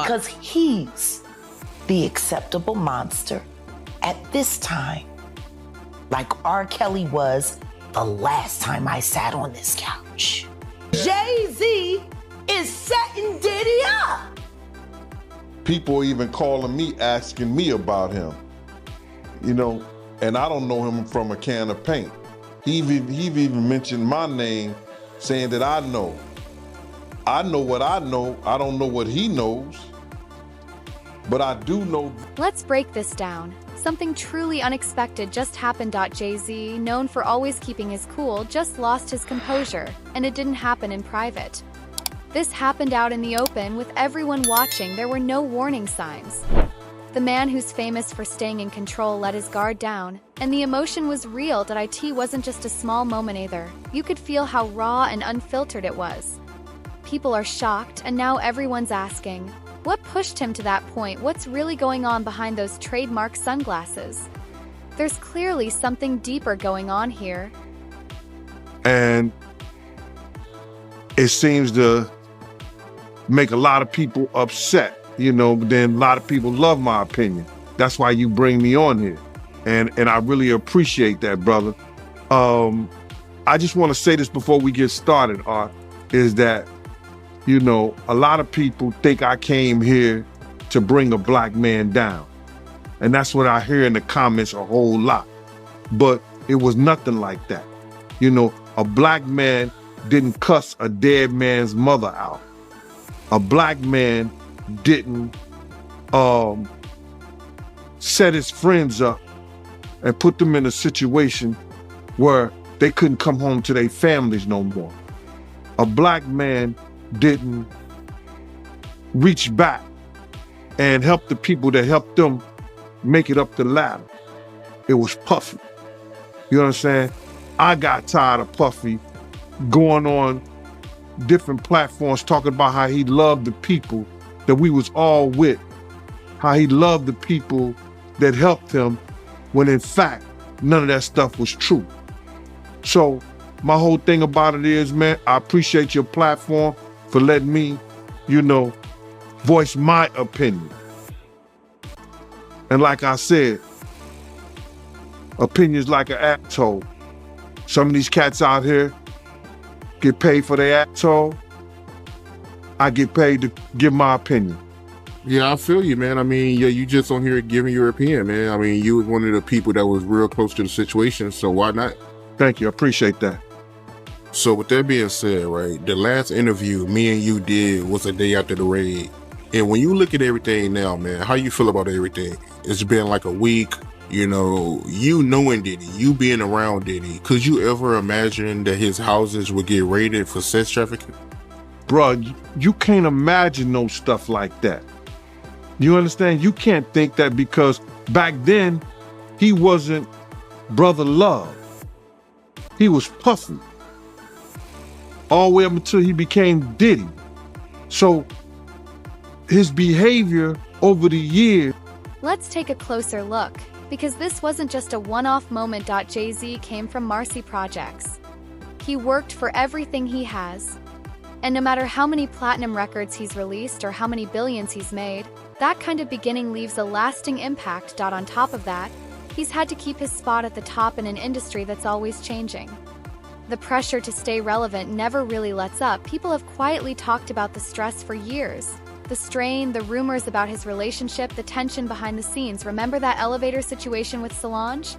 because he's the acceptable monster at this time, like R. Kelly was the last time I sat on this couch. Jay-Z is setting Diddy up. People even calling me, asking me about him, you know, and I don't know him from a can of paint. He even mentioned my name, saying that I know. I know what I know. I don't know what he knows, but I do know. Let's break this down. Something truly unexpected just happened. Jay-Z, known for always keeping his cool, just lost his composure, and it didn't happen in private. This happened out in the open with everyone watching. There were no warning signs. The man who's famous for staying in control let his guard down, and the emotion was real. It wasn't just a small moment either. You could feel how raw and unfiltered it was. People are shocked, and now everyone's asking, what pushed him to that point? What's really going on behind those trademark sunglasses? There's clearly something deeper going on here. And it seems to make a lot of people upset, you know, but then a lot of people love my opinion. That's why you bring me on here. And I really appreciate that, brother. I just want to say this before we get started, Art, is that, you know, a lot of people think I came here to bring a black man down. And that's what I hear in the comments a whole lot. But it was nothing like that. You know, a black man didn't cuss a dead man's mother out. A black man didn't set his friends up and put them in a situation where they couldn't come home to their families no more. A black man didn't reach back and help the people that helped them make it up the ladder. It was Puffy. You know what I'm saying? I got tired of Puffy going on different platforms talking about how he loved the people that we was all with, how he loved the people that helped him, when in fact, none of that stuff was true. So my whole thing about it is, man, I appreciate your platform for letting me, you know, voice my opinion. And like I said, opinions like an asshole. Some of these cats out here get paid for their asshole. I get paid to give my opinion. Yeah, I feel you, man. I mean, yeah, you just on here giving your opinion, man. I mean, you was one of the people that was real close to the situation, so why not? Thank you, I appreciate that. So with that being said, right, the last interview me and you did was a day after the raid. And when you look at everything now, man, how you feel about everything? It's been like a week, you know, you knowing Diddy, you being around Diddy. Could you ever imagine that his houses would get raided for sex trafficking? Bruh, you can't imagine no stuff like that. You understand? You can't think that, because back then, he wasn't Brother Love. He was Puffy. All the way up until he became Diddy. So his behavior over the years. Let's take a closer look, because this wasn't just a one-off moment. Jay-Z came from Marcy Projects. He worked for everything he has. And no matter how many platinum records he's released or how many billions he's made, that kind of beginning leaves a lasting impact. On top of that, he's had to keep his spot at the top in an industry that's always changing. The pressure to stay relevant never really lets up. People have quietly talked about the stress for years. The strain, the rumors about his relationship, the tension behind the scenes. Remember that elevator situation with Solange?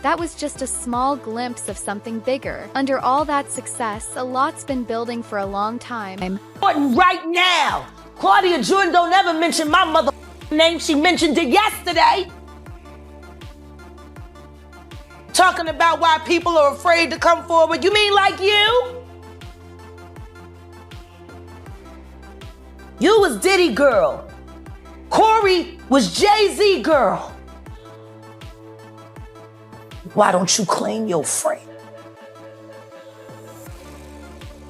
That was just a small glimpse of something bigger. Under all that success, a lot's been building for a long time. Right now, Claudia Jordan don't ever mention my mother name. She mentioned it yesterday. Talking about why people are afraid to come forward. You mean like you? You was Diddy girl. Corey was Jay-Z girl. Why don't you claim your friend?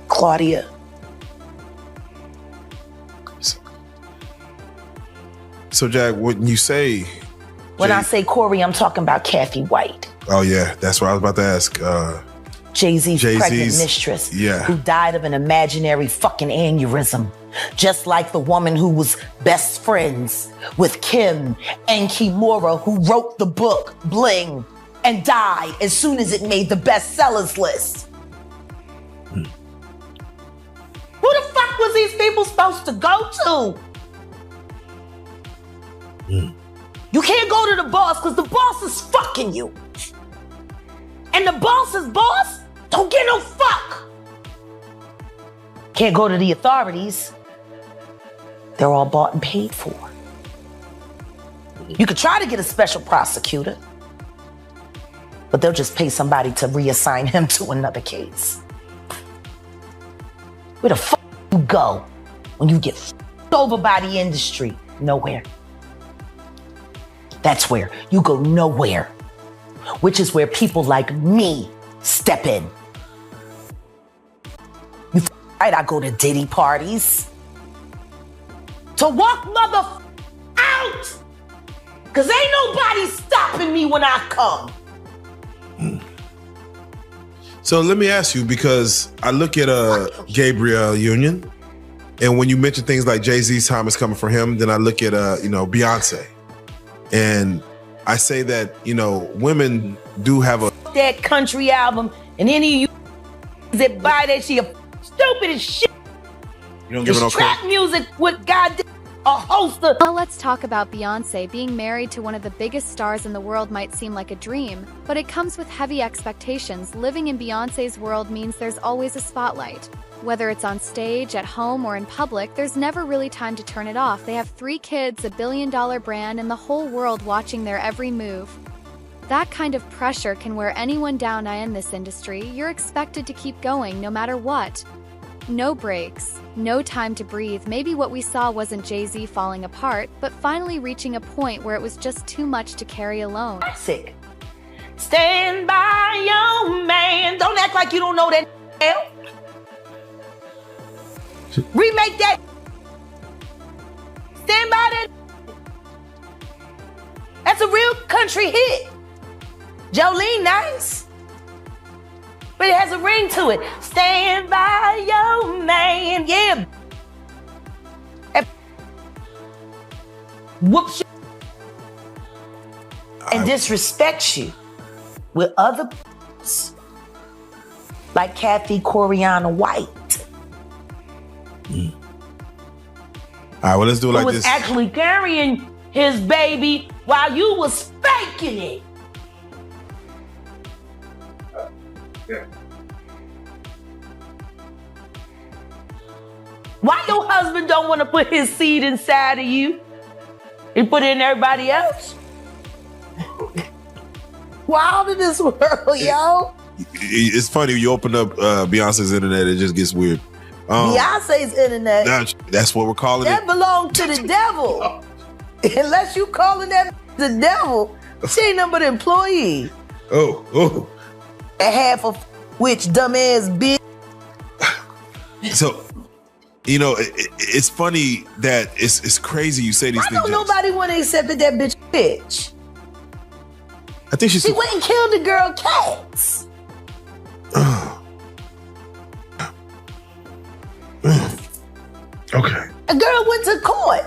Claudia. So Jack, when you say... When I say Corey, I'm talking about Kathy White. Oh yeah, that's what I was about to ask. Jay-Z's pregnant Jay-Z's, mistress, yeah. who died of an imaginary fucking aneurysm. Just like the woman who was best friends with Kim and Kimura, who wrote the book Bling and died as soon as it made the bestsellers list. Who the fuck was these people supposed to go to? You can't go to the boss because the boss is fucking you. And the boss's boss don't get no fuck. Can't go to the authorities. They're all bought and paid for. You could try to get a special prosecutor, but they'll just pay somebody to reassign him to another case. Where the fuck you go when you get f***ed over by the industry? Nowhere. That's where you go, nowhere. Which is where people like me step in. You right, I go to Diddy parties to walk mother out, cause ain't nobody stopping me when I come. So let me ask you, because I look at Gabriel Union, and when you mention things like Jay-Z's time is coming for him, then I look at Beyonce, and I say that women do have that country album, and any of you that buy that shit stupid as shit. You don't give it no trap music with goddamn a host of. Well, let's talk about Beyonce. Being married to one of the biggest stars in the world might seem like a dream, but it comes with heavy expectations. Living in Beyonce's world means there's always a spotlight. Whether it's on stage, at home, or in public, there's never really time to turn it off. They have 3 kids, a billion-dollar brand, and the whole world watching their every move. That kind of pressure can wear anyone down in this industry. You're expected to keep going no matter what. No breaks, no time to breathe. Maybe what we saw wasn't Jay-Z falling apart, but finally reaching a point where it was just too much to carry alone. Classic. Stand by your man. Don't act like you don't know that. Remake that. Stand by that. That's a real country hit. Jolene, nice, but it has a ring to it. Stand by your man, yeah. Whoops and disrespects you with other like Kathy Coriana White. All right, well, let's do it like who was this. Actually carrying his baby while you was faking it. Why your husband don't want to put his seed inside of you and put it in everybody else? Wild in this world, yo. It's funny, you open up Beyonce's internet, it just gets weird. Beyonce's internet. That's what we're calling that it. That belongs to the devil. Unless you calling that the devil, she ain't nothing but an employee. Oh. And half of which dumbass bitch. So, it's funny that it's crazy you say these things. Why don't nobody want to accept that bitch? I think she went and killed the girl Cats. Okay. A girl went to court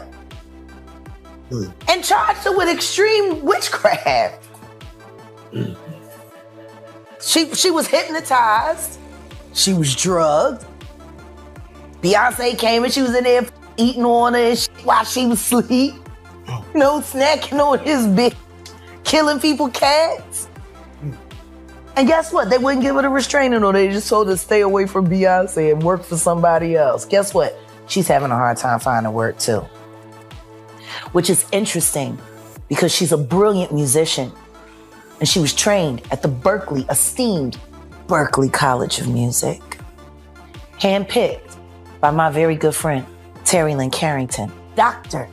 and charged her with extreme witchcraft. She was hypnotized. She was drugged. Beyonce came and she was in there eating on her and shit while she was asleep. Snacking on his bitch, killing people cats. And guess what? They wouldn't give her the restraining order. They just told her to stay away from Beyonce and work for somebody else. Guess what? She's having a hard time finding work too. Which is interesting because she's a brilliant musician. And she was trained at the esteemed Berklee College of Music. Handpicked by my very good friend, Terry Lynn Carrington, Dr.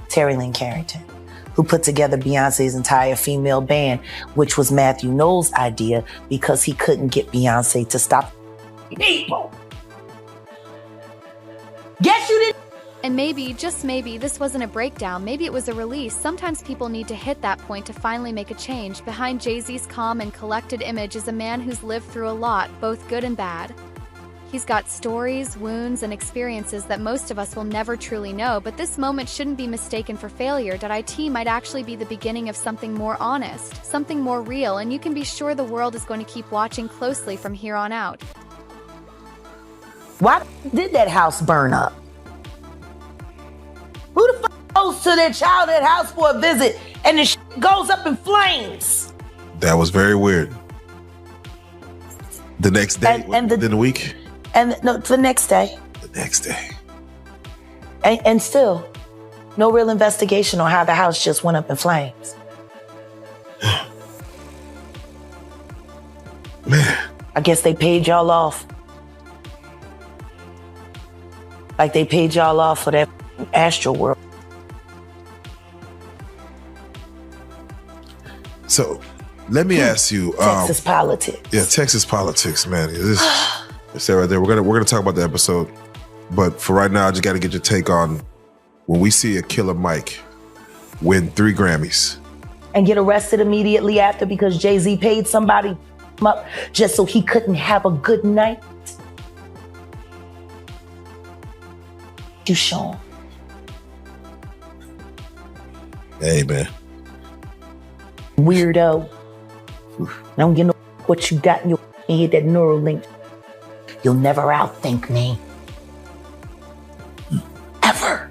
Terry Lynn Carrington, who put together Beyonce's entire female band, which was Matthew Knowles' idea because he couldn't get Beyonce to stop people. Guess you didn't. And maybe, just maybe, this wasn't a breakdown, maybe it was a release. Sometimes people need to hit that point to finally make a change. Behind Jay-Z's calm and collected image is a man who's lived through a lot, both good and bad. He's got stories, wounds, and experiences that most of us will never truly know, but this moment shouldn't be mistaken for failure. It might actually be the beginning of something more honest, something more real, and you can be sure the world is going to keep watching closely from here on out. Why did that house burn up? Who the fuck goes to their childhood house for a visit and the shit goes up in flames? That was very weird. The next day, And within the week? No, the next day. The next day. And still, no real investigation on how the house just went up in flames. Man. I guess they paid y'all off. Like they paid y'all off for that Astro World. So, let me ask you. Texas politics. Yeah, Texas politics, man. It's that right there. We're gonna talk about the episode, but for right now, I just got to get your take on when we see a Killer Mike win 3 Grammys And get arrested immediately after because Jay-Z paid somebody up just so he couldn't have a good night. You, Sean. Hey, man. Weirdo. I don't get no what you got in your head, that neural link. You'll never outthink me. Ever.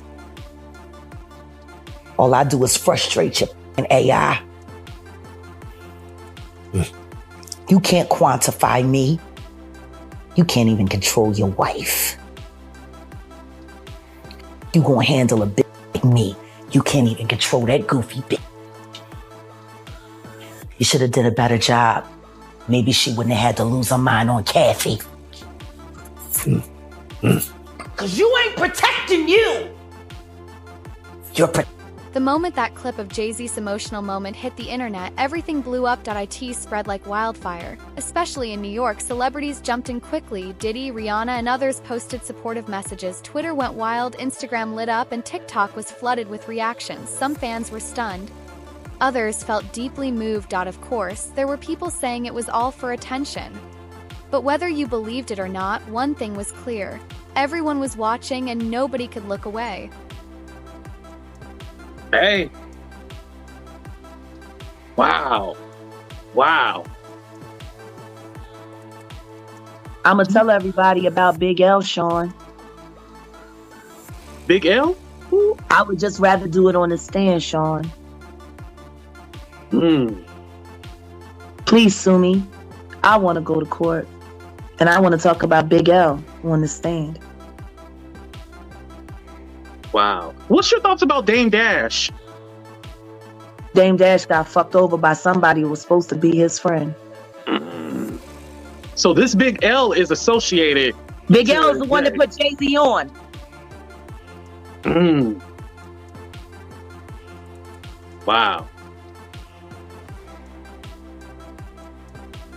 All I do is frustrate you and AI. You can't quantify me. You can't even control your wife. You gonna handle a bitch like me. You can't even control that goofy bitch. You should have did a better job. Maybe she wouldn't have had to lose her mind on Kathy. Cause you ain't protecting you. You're The moment that clip of Jay-Z's emotional moment hit the internet, everything blew up. It spread like wildfire. Especially in New York, celebrities jumped in quickly. Diddy, Rihanna, and others posted supportive messages. Twitter went wild, Instagram lit up, and TikTok was flooded with reactions. Some fans were stunned. Others felt deeply moved. Of course, there were people saying it was all for attention. But whether you believed it or not, one thing was clear. Everyone was watching and nobody could look away. Hey. Wow. Wow. I'ma tell everybody about Big L, Sean. Big L? I would just rather do it on the stand, Sean. Please sue me. I want to go to court. And I want to talk about Big L on the stand. Wow. What's your thoughts about Dame Dash? Dame Dash got fucked over by somebody who was supposed to be his friend. So this Big L is associated. Big L is the one that put Jay-Z on. Wow.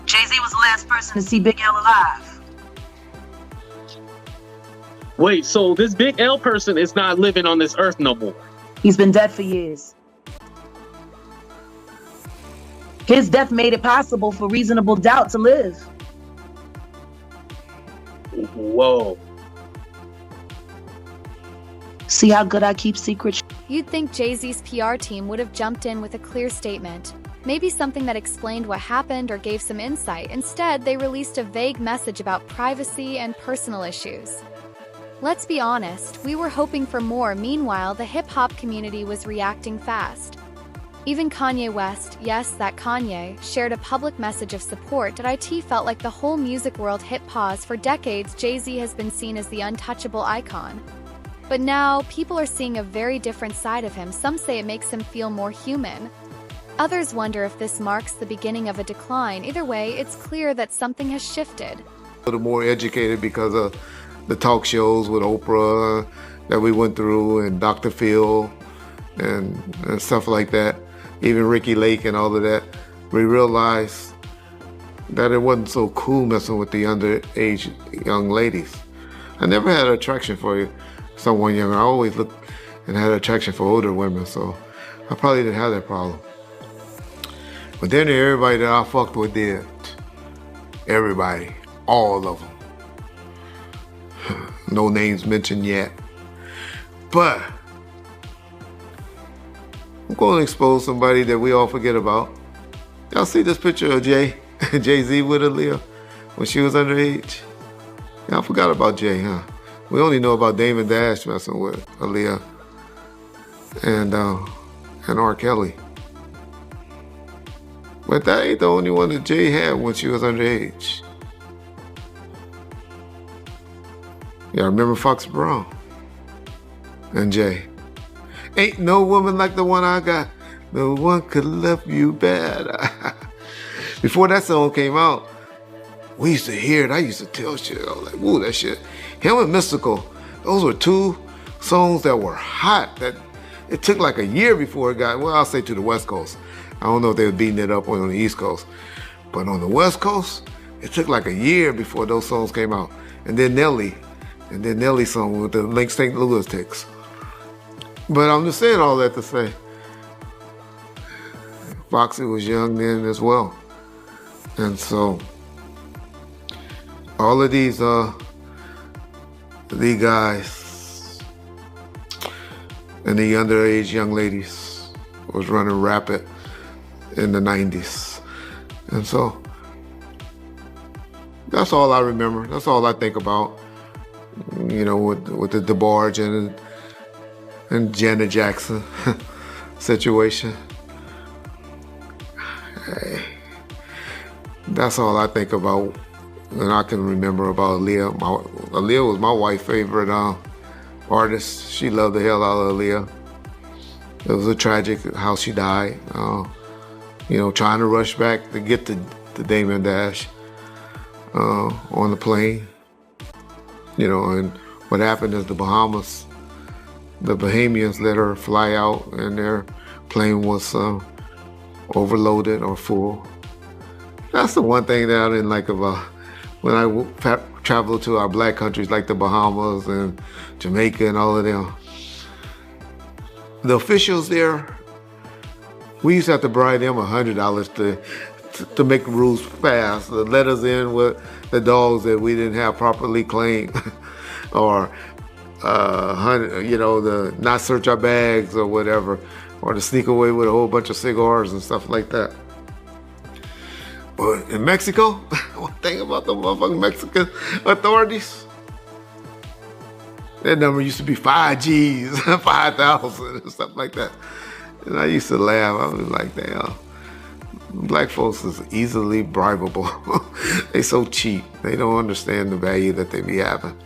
Jay-Z was the last person to see Big L alive. Wait, so this Big L person is not living on this earth no more? He's been dead for years. His death made it possible for reasonable doubt to live. Whoa. See how good I keep secrets? You'd think Jay-Z's PR team would have jumped in with a clear statement. Maybe something that explained what happened or gave some insight. Instead, they released a vague message about privacy and personal issues. Let's be honest, we were hoping for more. Meanwhile, the hip-hop community was reacting fast. Even Kanye West, yes, that Kanye, shared a public message of support. It felt like the whole music world hit pause. For decades, Jay-Z has been seen as the untouchable icon. But now, people are seeing a very different side of him. Some say it makes him feel more human. Others wonder if this marks the beginning of a decline. Either way, it's clear that something has shifted. A little more educated because of the talk shows with Oprah that we went through and Dr. Phil and stuff like that. Even Ricky Lake and all of that. We realized that it wasn't so cool messing with the underage young ladies. I never had an attraction for someone younger. I always looked and had an attraction for older women, so I probably didn't have that problem. But then everybody that I fucked with did. Everybody, all of them. No names mentioned yet. But I'm going to expose somebody that we all forget about. Y'all see this picture of Jay-Z with Aaliyah when she was underage? Y'all forgot about Jay, huh? We only know about Damon Dash messing with Aaliyah and R. Kelly. But that ain't the only one that Jay had when she was underage. Yeah, remember Fox Brown and Jay. Ain't no woman like the one I got. No one could love you better. Before that song came out, we used to hear it. I used to tell shit. I was like, woo, that shit. Him and Mystical, those were two songs that were hot. That it took like a year before it got, well, I'll say to the West Coast. I don't know if they were beating it up on the East Coast. But on the West Coast, it took like a year before those songs came out. And then Nelly's song with the Link St. Louis ticks. But I'm just saying all that to say, Foxy was young then as well. And so, all of these guys and the underage young ladies was running rapid in the 90s. And so, that's all I remember. That's all I think about, you know, with the DeBarge and Janet Jackson situation. Hey, that's all I think about and I can remember about Aaliyah. Aaliyah was my wife's favorite artist. She loved the hell out of Aaliyah. It was a tragic how she died. You know, trying to rush back to get to Damon Dash on the plane. You know, and what happened is the Bahamians let her fly out and their plane was overloaded or full. That's the one thing that I didn't like about when I traveled to our black countries like the Bahamas and Jamaica and all of them. The officials there, we used to have to bribe them $100 to make the rules fast, to let us in with the dogs that we didn't have properly cleaned, or you know, the not search our bags or whatever, or to sneak away with a whole bunch of cigars and stuff like that. But in Mexico, one thing about the motherfucking Mexican authorities, that number used to be 5 G's, 5,000 and stuff like that. And I used to laugh. I was like, damn, black folks is easily bribable. They so cheap. They don't understand the value that they be having.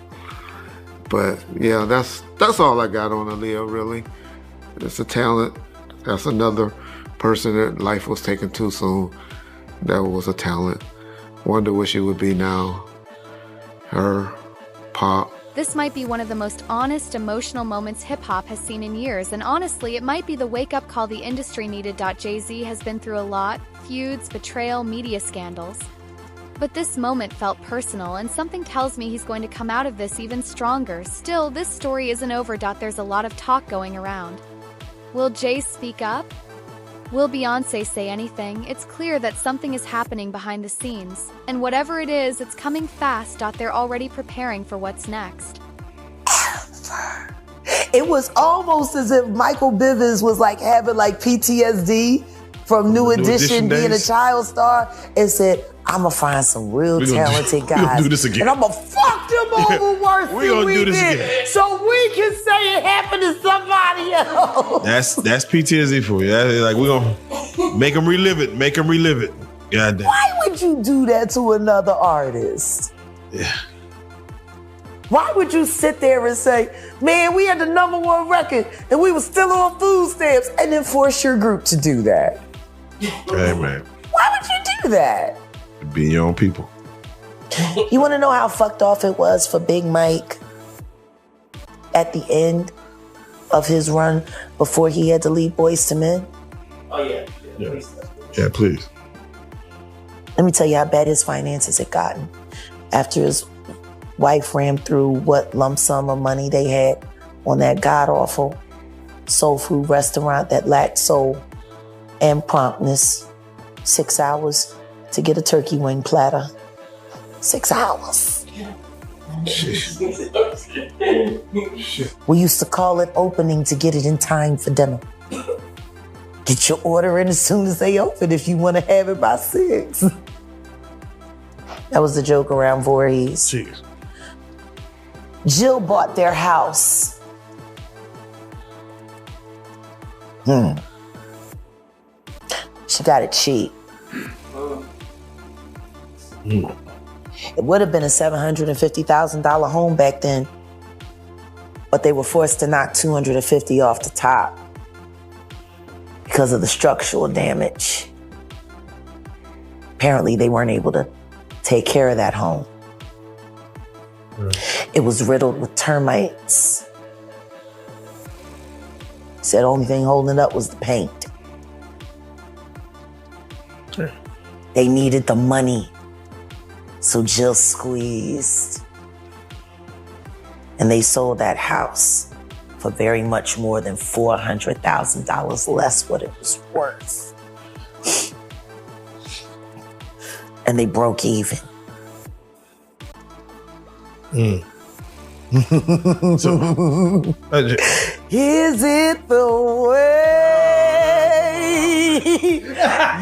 But yeah, that's all I got on Aaliyah, really. It's a talent. That's another person that life was taken too soon. That was a talent. Wonder where she would be now. Her, Pop. This might be one of the most honest, emotional moments hip-hop has seen in years, and honestly, it might be the wake-up call the industry needed. Jay-Z has been through a lot: feuds, betrayal, media scandals. But this moment felt personal, and something tells me he's going to come out of this even stronger. Still, this story isn't over. There's a lot of talk going around. Will Jay speak up? Will Beyonce say anything? It's clear that something is happening behind the scenes. And whatever it is, it's coming fast. They're already preparing for what's next. It was almost as if Michael Bivins was like having like PTSD from New Edition being a child star and said, I'm gonna find some real talented guys. We're gonna do this again. And I'm gonna fuck them over worse than we did. So we can say it happened to somebody else. That's PTSD for you. That's like, we're gonna make them relive it. Make them relive it. God damn. Why would you do that to another artist? Yeah. Why would you sit there and say, man, we had the #1 record and we were still on food stamps, and then force your group to do that? Hey, man. Why would you do that? Be your own people. You want to know how fucked off it was for Big Mike at the end of his run before he had to leave Boyz II Men? Oh, yeah. Yeah, please. Let me tell you how bad his finances had gotten after his wife ran through what lump sum of money they had on that god-awful soul food restaurant that lacked soul and promptness. 6 hours to get a turkey wing platter. 6 hours. We used to call it opening to get it in time for dinner. Get your order in as soon as they open if you want to have it by 6. That was the joke around Voorhees. Jeez. Jill bought their house. She got it cheap. It would have been a $750,000 home back then, but they were forced to knock $250,000 off the top because of the structural damage. Apparently, they weren't able to take care of that home. It was riddled with termites. Said the only thing holding it up was the paint. They needed the money. So Jill squeezed. And they sold that house for very much more than $400,000 less what it was worth. And they broke even. Is it the way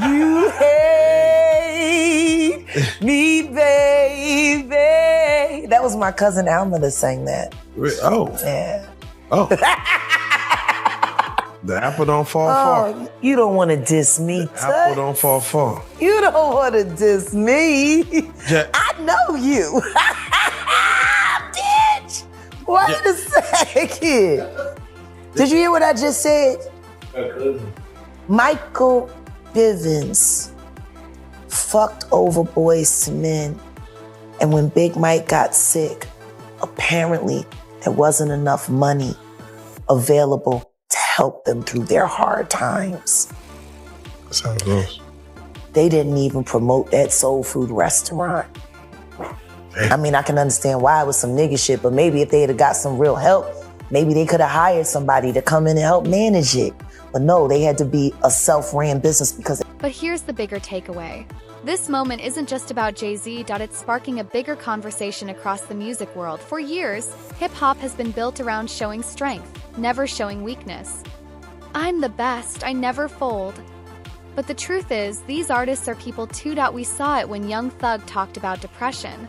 you hate me, baby? That was my cousin Alma that sang that. Oh. Yeah. Oh. The apple don't fall far. You don't want to diss me, The apple don't fall far. You don't want to diss me. I know you. Bitch. Wait a second. Did you hear what I just said? Michael Bivins fucked over Boyz II Men. And when Big Mike got sick, apparently there wasn't enough money available to help them through their hard times. That's how it goes. They didn't even promote that soul food restaurant. I mean, I can understand why it was some nigga shit, but maybe if they had got some real help, maybe they could have hired somebody to come in and help manage it. But no, they had to be a self-ran business because... But here's the bigger takeaway. This moment isn't just about Jay-Z. It's sparking a bigger conversation across the music world. For years, hip-hop has been built around showing strength, never showing weakness. I'm the best, I never fold. But the truth is, these artists are people too. We saw it when Young Thug talked about depression.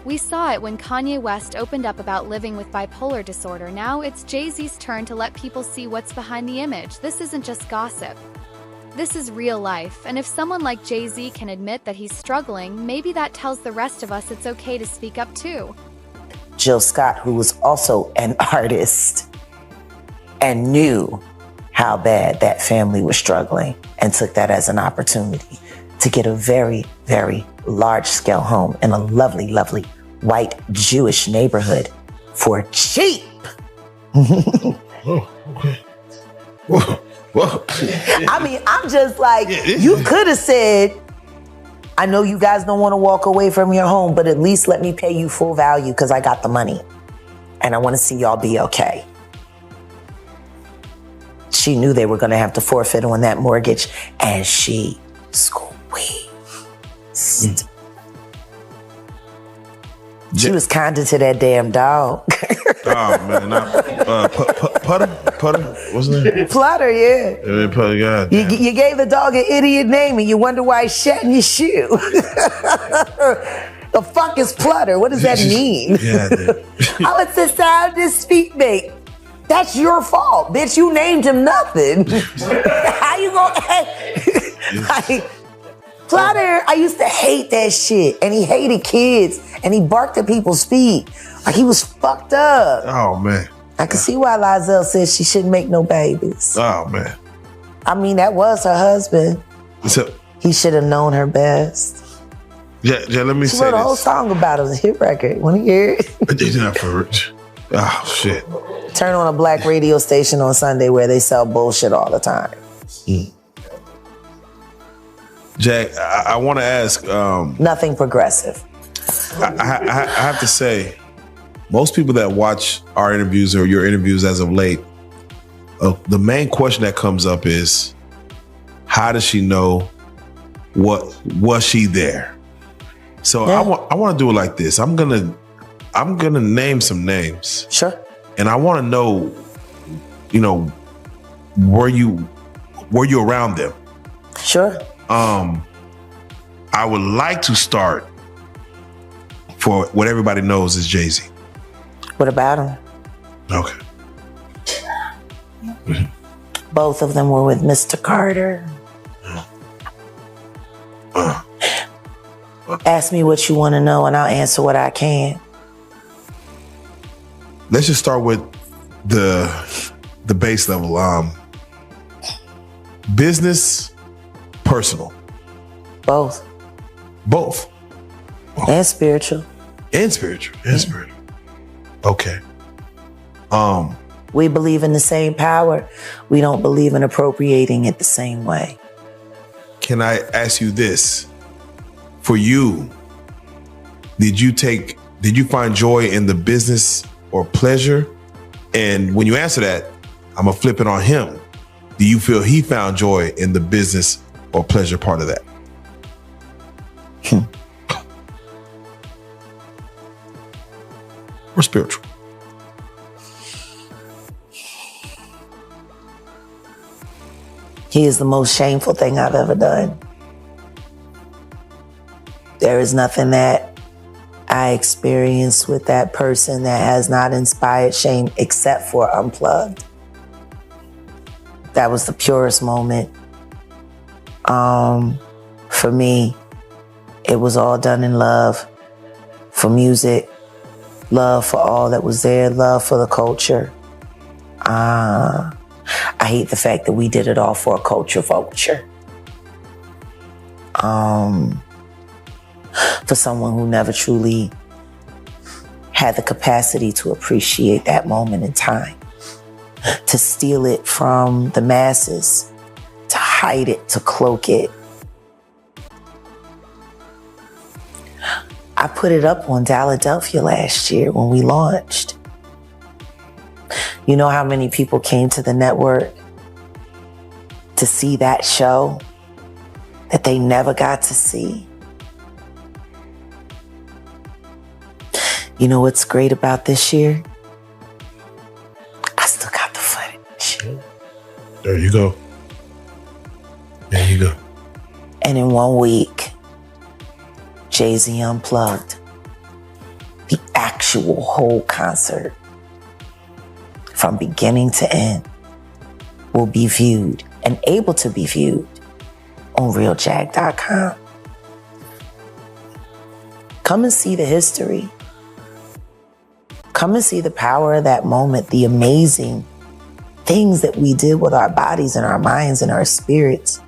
We saw it when Kanye West opened up about living with bipolar disorder. Now it's Jay-Z's turn to let people see what's behind the image. This isn't just gossip. This is real life, and if someone like Jay-Z can admit that he's struggling, maybe that tells the rest of us it's okay to speak up too. Jill Scott, who was also an artist and knew how bad that family was struggling and took that as an opportunity to get a very, very large-scale home in a lovely, lovely white Jewish neighborhood for cheap. Oh, okay. Whoa. Whoa. I mean, I'm just like, you could have said, I know you guys don't want to walk away from your home, but at least let me pay you full value because I got the money. And I want to see y'all be okay. She knew they were going to have to forfeit on that mortgage, and she squeezed. She was kinder to that damn dog. Oh, man. Putter? What's his name? Flutter, yeah. Putter, God. You gave the dog an idiot name and you wonder why he's shedding your shoe. The fuck is Flutter? What does that mean? Yeah, dude. Oh, it's the sound of his feet make. That's your fault, bitch. You named him nothing. How you gonna... Flutter, I used to hate that shit. And he hated kids. And he barked at people's feet. Like he was fucked up. Oh, man. I can see why Lizelle says she shouldn't make no babies. Oh, man. I mean, that was her husband. So, He should have known her best. yeah, let me She say wrote a whole this. song about it. It was a hit record. Want to hear it? It's not for rich. Oh, shit. Turn on a black radio station on Sunday where they sell bullshit all the time. Jack, I want to ask. Nothing progressive. I have to say, most people that watch our interviews or your interviews as of late, the main question that comes up is, how does she know? What was she there? So Yeah. I want to do it like this. I'm gonna name some names. Sure. And I want to know, were you around them? Sure. I would like to start for what everybody knows is Jay-Z. What about him? Okay. Both of them were with Mr. Carter. Ask me what you want to know and I'll answer what I can. Let's just start with the base level. Business, personal. Both. Both. And spiritual. And spiritual. And spiritual. Okay. We believe in the same power. We don't believe in appropriating it the same way. Can I ask you this? For you, did you find joy in the business or pleasure? And when you answer that, I'm gonna flip it on him. Do you feel he found joy in the business or pleasure part of that? Or spiritual? He is the most shameful thing I've ever done. There is nothing that I experienced with that person that has not inspired shame except for Unplugged. That was the purest moment. For me, it was all done in love for music, love for all that was there, love for the culture. I hate the fact that we did it all for a culture vulture. For someone who never truly had the capacity to appreciate that moment in time, to steal it from the masses, to hide it, to cloak it. I put it up on Philadelphia last year when we launched. You know how many people came to the network to see that show that they never got to see? You know what's great about this year? I still got the footage. There you go. There you go. And in 1 week, Jay-Z Unplugged, the actual whole concert, from beginning to end, will be viewed and able to be viewed on realjag.com. Come and see the history. Come and see the power of that moment, the amazing things that we did with our bodies and our minds and our spirits.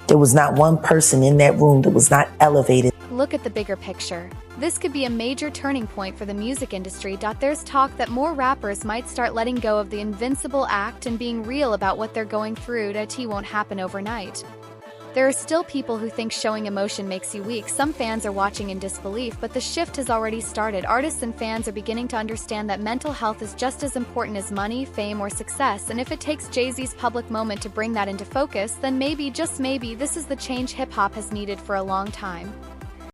There was not one person in that room that was not elevated. Look at the bigger picture. This could be a major turning point for the music industry. There's talk that more rappers might start letting go of the invincible act and being real about what they're going through. That won't happen overnight. There are still people who think showing emotion makes you weak. Some fans are watching in disbelief, but the shift has already started. Artists and fans are beginning to understand that mental health is just as important as money, fame, or success, and if it takes Jay-Z's public moment to bring that into focus, then maybe, just maybe, this is the change hip-hop has needed for a long time.